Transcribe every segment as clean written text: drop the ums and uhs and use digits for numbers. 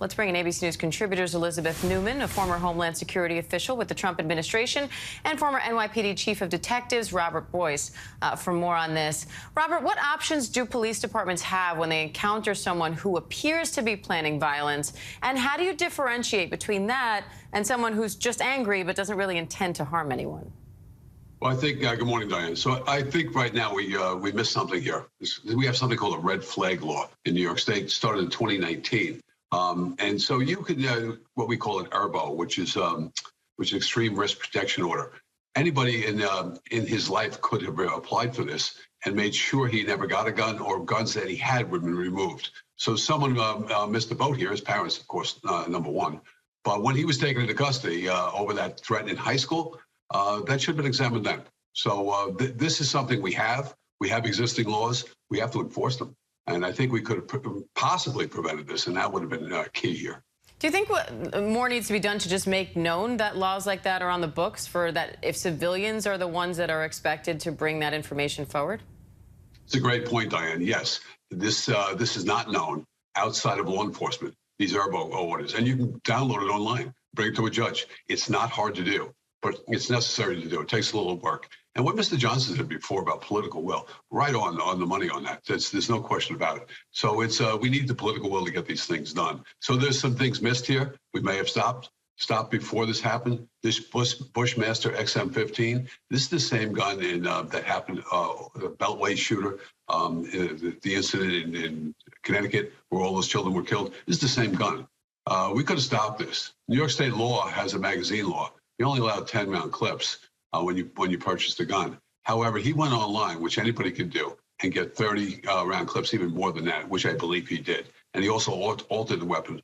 Let's bring in ABC News contributors Elizabeth Neumann, a former Homeland Security official with the Trump administration, and former NYPD Chief of Detectives Robert Boyce for more on this. Robert, what options do police departments have when they encounter someone who appears to be planning violence? And how do you differentiate between that and someone who's just angry but doesn't really intend to harm anyone? Well, I think, good morning, Diane. So I think right now we missed something here. We have something called a red flag law in New York State, started in 2019. And so you could, what we call an ERBO, which is extreme risk protection order. Anybody in his life could have applied for this and made sure he never got a gun, or guns that he had would have been removed. So someone missed the boat here, his parents, of course, number one. But when he was taken into custody over that threat in high school, that should have been examined then. So this is something we have. We have existing laws. We have to enforce them. And I think we could have possibly prevented this, and that would have been key here. Do you think what more needs to be done to just make known that laws like that are on the books, for that if civilians are the ones that are expected to bring that information forward? It's a great point, Diane. Yes, this is not known outside of law enforcement, these ERBO orders. And you can download it online, bring it to a judge. It's not hard to do, but it's necessary to do. It takes a little work. And what Mr. Johnson said before about political will, right on the money on that. There's no question about it. So we need the political will to get these things done. So there's some things missed here. We may have stopped before this happened. This Bushmaster XM15, this is the same gun that happened, the Beltway shooter, the incident in Connecticut where all those children were killed. This is the same gun. We could have stopped this. New York State law has a magazine law. You only allow 10-round clips when you purchase the gun. However, he went online, which anybody could do, and get 30-round clips, even more than that, which I believe he did. And he also altered the weapon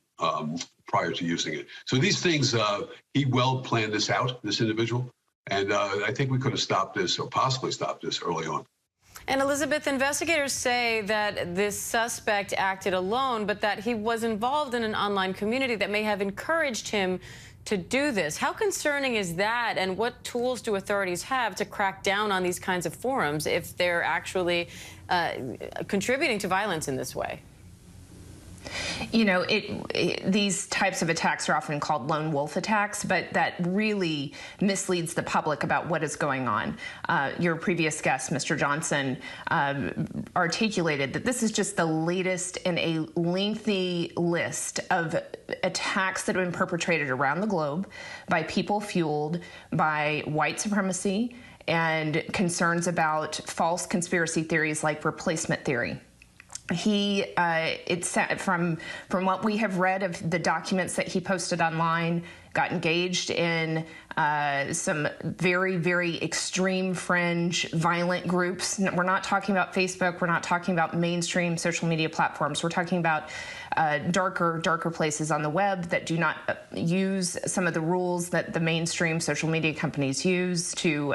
prior to using it. So these things, he well planned this out, this individual, and I think we could have stopped this, or possibly stopped this, early on. And Elizabeth, investigators say that this suspect acted alone, but that he was involved in an online community that may have encouraged him to do this. How concerning is that, and what tools do authorities have to crack down on these kinds of forums if they're actually contributing to violence in this way? You know, these types of attacks are often called lone wolf attacks, but that really misleads the public about what is going on. Your previous guest, Mr. Johnson, articulated that this is just the latest in a lengthy list of attacks that have been perpetrated around the globe by people fueled by white supremacy and concerns about false conspiracy theories like replacement theory. It's from what we have read of the documents that he posted online, got engaged in some very, very extreme fringe violent groups. We're not talking about Facebook. We're not talking about mainstream social media platforms. We're talking about darker places on the web that do not use some of the rules that the mainstream social media companies use to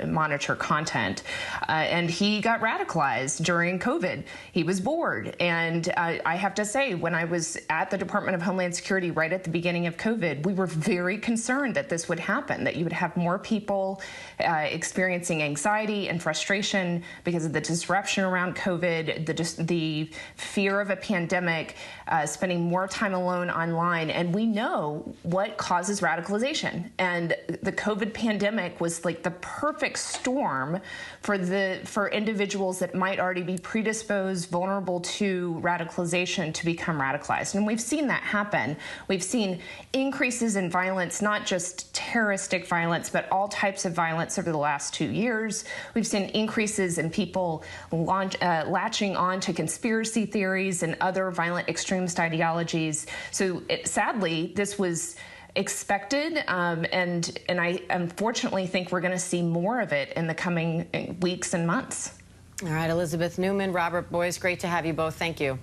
monitor content. And he got radicalized during COVID. He was bored. And I have to say, when I was at the Department of Homeland Security right at the beginning of COVID, we were very concerned that this would happen, that you would have more people experiencing anxiety and frustration because of the disruption around COVID, the fear of a pandemic, spending more time alone online. And we know what causes radicalization. And the COVID pandemic was like the perfect storm for individuals that might already be predisposed, vulnerable to radicalization, to become radicalized. And we've seen that happen. We've seen increases in violence, not just terroristic violence, but all types of violence over the last 2 years. We've seen increases in people latching on to conspiracy theories and other violent extremist ideologies. So sadly, this was expected, and I unfortunately think we're going to see more of it in the coming weeks and months. All right, Elizabeth Neumann, Robert Boyce, great to have you both. Thank you.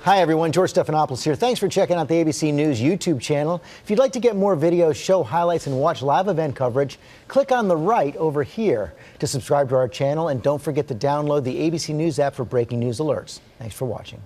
Hi, everyone. George Stephanopoulos here. Thanks for checking out the ABC News YouTube channel. If you'd like to get more videos, show highlights, and watch live event coverage, click on the right over here to subscribe to our channel. And don't forget to download the ABC News app for breaking news alerts. Thanks for watching.